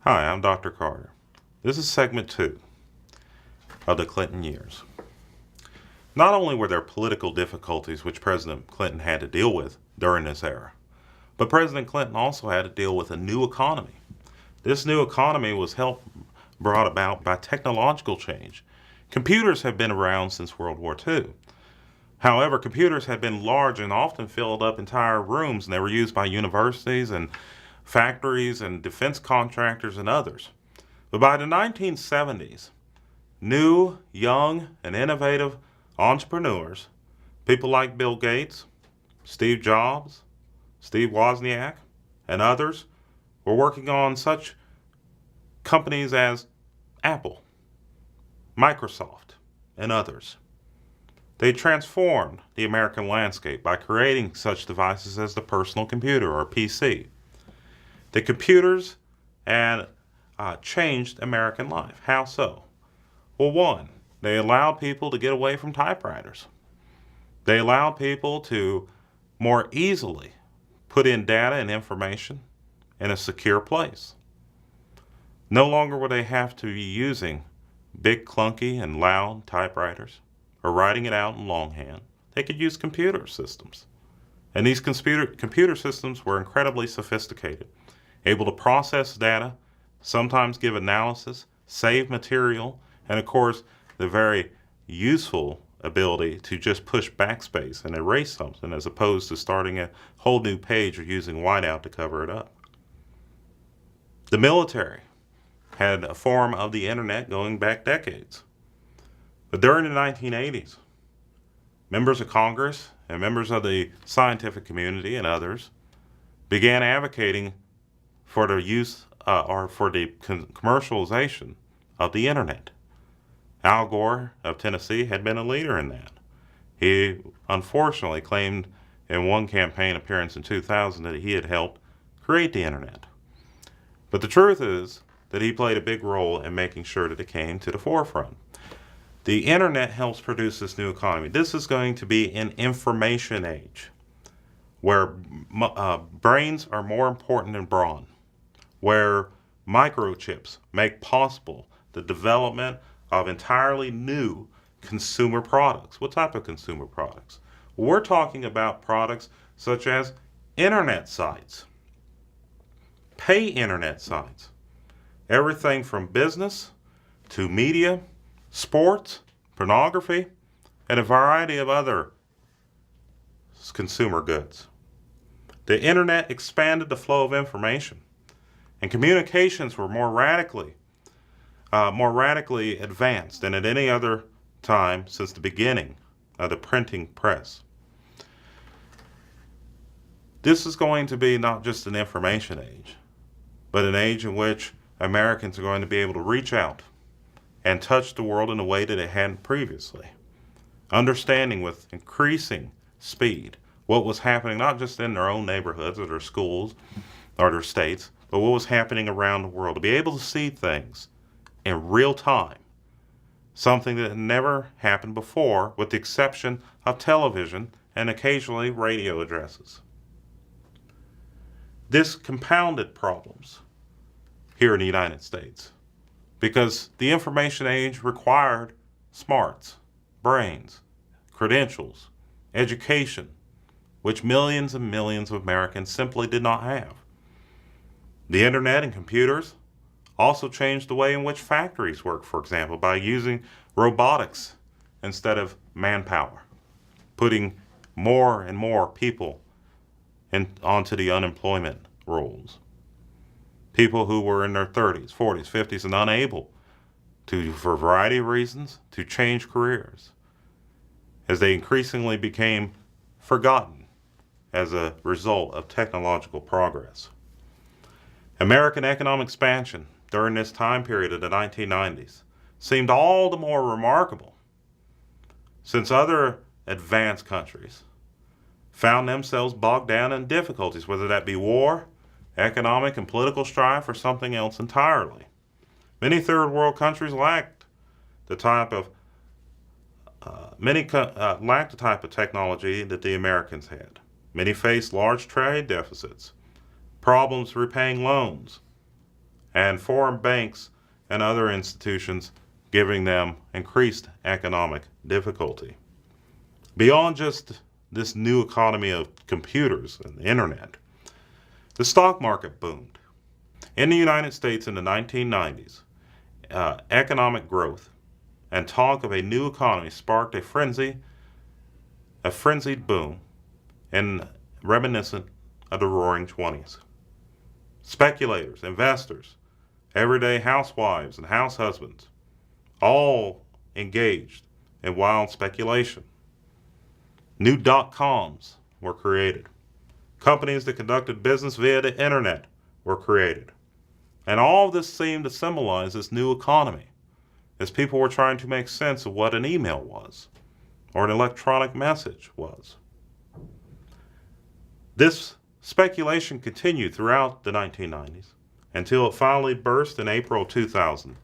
Hi, I'm Dr. Carter. This is segment 2 of the Clinton years. Not only were there political difficulties which President Clinton had to deal with during this era, but President Clinton also had to deal with a new economy. This new economy was brought about by technological change. Computers have been around since World War II. However, computers had been large and often filled up entire rooms, and they were used by universities and factories and defense contractors and others. But by the 1970s, new, young, and innovative entrepreneurs, people like Bill Gates, Steve Jobs, Steve Wozniak, and others, were working on such companies as Apple, Microsoft, and others. They transformed the American landscape by creating such devices as the personal computer, or PC. The computers changed American life. How so? Well, one, they allowed people to get away from typewriters. They allowed people to more easily put in data and information in a secure place. No longer would they have to be using big, clunky, and loud typewriters or writing it out in longhand. They could use computer systems. And these computer systems were incredibly sophisticated, able to process data, sometimes give analysis, save material, and of course, the very useful ability to just push backspace and erase something as opposed to starting a whole new page or using whiteout to cover it up. The military had a form of the internet going back decades. But during the 1980s, members of Congress and members of the scientific community and others began advocating for the use or for the commercialization of the internet. Al Gore of Tennessee had been a leader in that. He unfortunately claimed in one campaign appearance in 2000 that he had helped create the internet. But the truth is that he played a big role in making sure that it came to the forefront. The internet helps produce this new economy. This is going to be an information age where brains are more important than brawn, where microchips make possible the development of entirely new consumer products. What type of consumer products? We're talking about products such as internet sites, pay internet sites, everything from business to media, sports, pornography, and a variety of other consumer goods. The internet expanded the flow of information, and communications were more radically advanced than at any other time since the beginning of the printing press. This is going to be not just an information age, but an age in which Americans are going to be able to reach out and touch the world in a way that it hadn't previously, understanding with increasing speed what was happening not just in their own neighborhoods or their schools or their states, but what was happening around the world, to be able to see things in real time, something that had never happened before with the exception of television and occasionally radio addresses. This compounded problems here in the United States because the information age required smarts, brains, credentials, education, which millions and millions of Americans simply did not have. The internet and computers also changed the way in which factories work, for example, by using robotics instead of manpower, putting more and more people onto the unemployment rolls. People who were in their 30s, 40s, 50s, and unable to, for a variety of reasons, to change careers as they increasingly became forgotten as a result of technological progress. American economic expansion during this time period of the 1990s seemed all the more remarkable since other advanced countries found themselves bogged down in difficulties, whether that be war, economic and political strife, or something else entirely. Many third world countries lacked the type of technology that the Americans had. Many faced large trade deficits, problems repaying loans, and foreign banks and other institutions giving them increased economic difficulty. Beyond just this new economy of computers and the internet, the stock market boomed. In the United States in the 1990s, economic growth and talk of a new economy sparked a frenzied boom and reminiscent of the Roaring '20s. Speculators, investors, everyday housewives and house husbands, all engaged in wild speculation. New dot-coms were created. Companies that conducted business via the internet were created. And all of this seemed to symbolize this new economy, as people were trying to make sense of what an email was, or an electronic message was. This speculation continued throughout the 1990s until it finally burst in April 2000,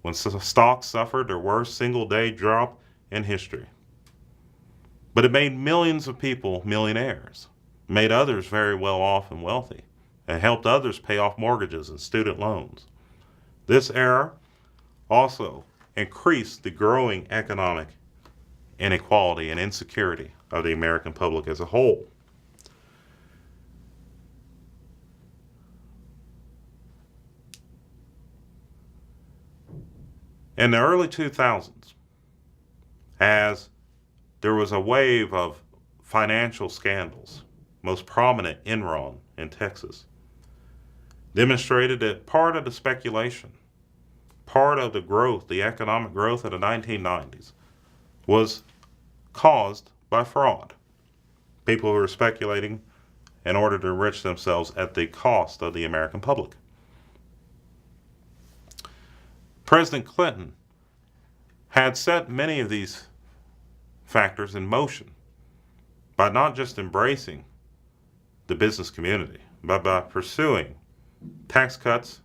when stocks suffered their worst single-day drop in history. But it made millions of people millionaires, made others very well off and wealthy, and helped others pay off mortgages and student loans. This era also increased the growing economic inequality and insecurity of the American public as a whole. In the early 2000s, as there was a wave of financial scandals, most prominent Enron in Texas, demonstrated that part of the speculation, part of the growth, the economic growth of the 1990s, was caused by fraud. People who were speculating in order to enrich themselves at the cost of the American public. President Clinton had set many of these factors in motion by not just embracing the business community, but by pursuing tax cuts,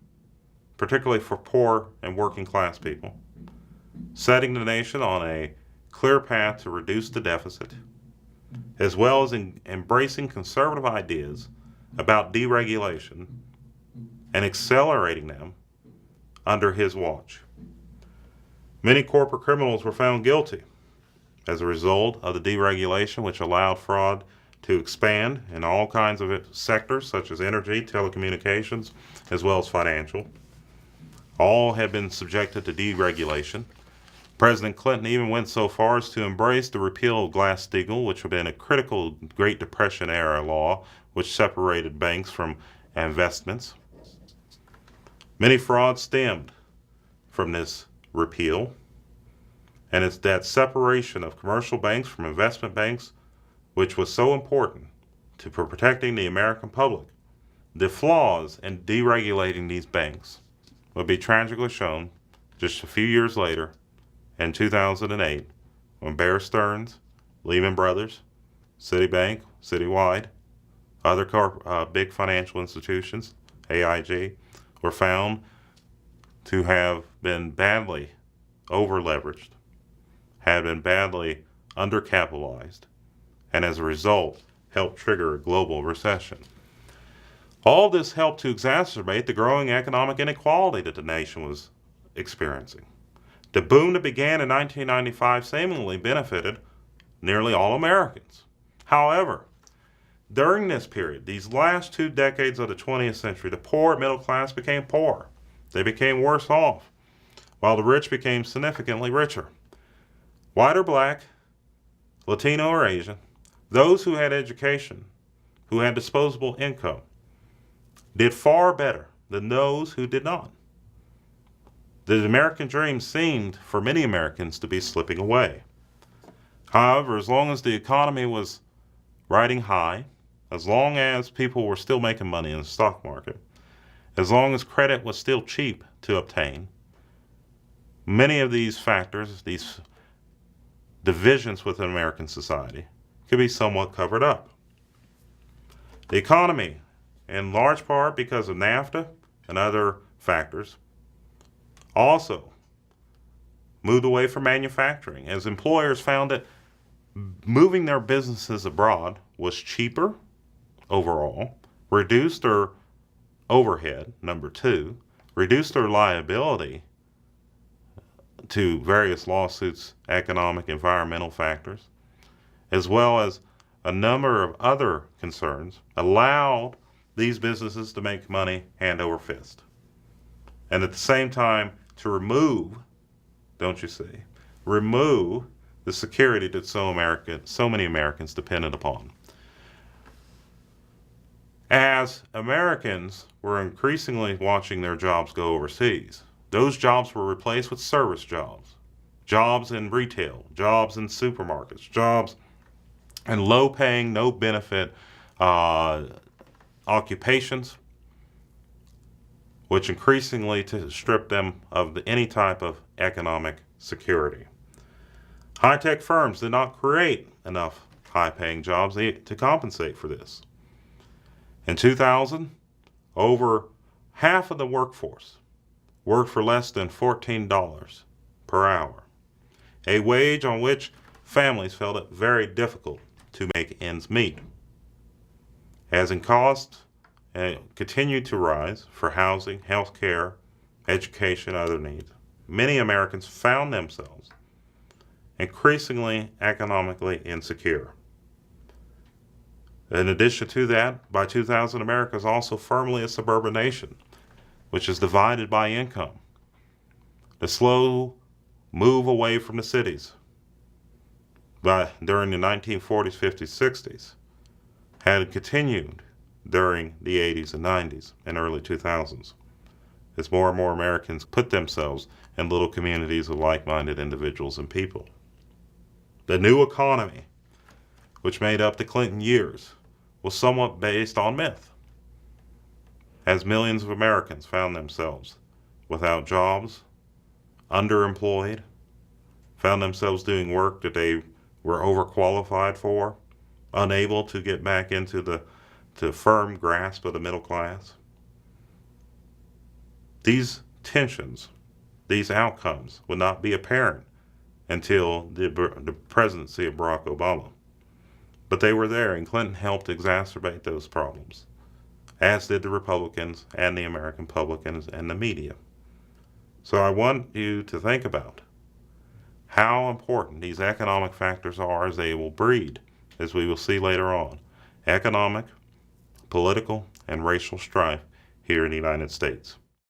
particularly for poor and working class people, setting the nation on a clear path to reduce the deficit, as well as embracing conservative ideas about deregulation and accelerating them under his watch. Many corporate criminals were found guilty as a result of the deregulation, which allowed fraud to expand in all kinds of sectors such as energy, telecommunications, as well as financial. All have been subjected to deregulation. President Clinton even went so far as to embrace the repeal of Glass-Steagall, which had been a critical Great Depression era law which separated banks from investments. Many frauds stemmed from this repeal, and it's that separation of commercial banks from investment banks which was so important for protecting the American public. The flaws in deregulating these banks would be tragically shown just a few years later in 2008 when Bear Stearns, Lehman Brothers, Citibank, Citywide, other big financial institutions, AIG, were found to have been badly over-leveraged, had been badly undercapitalized, and as a result helped trigger a global recession. All this helped to exacerbate the growing economic inequality that the nation was experiencing. The boom that began in 1995 seemingly benefited nearly all Americans. However, during this period, these last 2 decades of the 20th century, the poor middle class became poorer. They became worse off, while the rich became significantly richer. White or black, Latino or Asian, those who had education, who had disposable income, did far better than those who did not. The American dream seemed, for many Americans, to be slipping away. However, as long as the economy was riding high, as long as people were still making money in the stock market, as long as credit was still cheap to obtain, many of these factors, these divisions within American society, could be somewhat covered up. The economy, in large part because of NAFTA and other factors, also moved away from manufacturing as employers found that moving their businesses abroad was cheaper overall, reduced their overhead, number two, reduced their liability to various lawsuits, economic, environmental factors, as well as a number of other concerns, allowed these businesses to make money hand over fist. And at the same time, to remove, don't you see, remove the security that so many Americans depended upon. As Americans were increasingly watching their jobs go overseas, those jobs were replaced with service jobs, jobs in retail, jobs in supermarkets, jobs in low-paying, no-benefit occupations, which increasingly stripped them of any type of economic security. High-tech firms did not create enough high-paying jobs to compensate for this. In 2000, over half of the workforce worked for less than $14 per hour, a wage on which families felt it very difficult to make ends meet. As in costs continued to rise for housing, health care, education, and other needs, many Americans found themselves increasingly economically insecure. In addition to that, by 2000, America is also firmly a suburban nation, which is divided by income. The slow move away from the cities during the 1940s, 50s, 60s had continued during the 80s and 90s and early 2000s, as more and more Americans put themselves in little communities of like-minded individuals and people. The new economy, which made up the Clinton years, was somewhat based on myth, as millions of Americans found themselves without jobs, underemployed, found themselves doing work that they were overqualified for, unable to get back into the firm grasp of the middle class. These tensions, these outcomes would not be apparent until the presidency of Barack Obama. But they were there, and Clinton helped exacerbate those problems, as did the Republicans and the American public and the media. So I want you to think about how important these economic factors are, as they will breed, as we will see later on, economic, political, and racial strife here in the United States.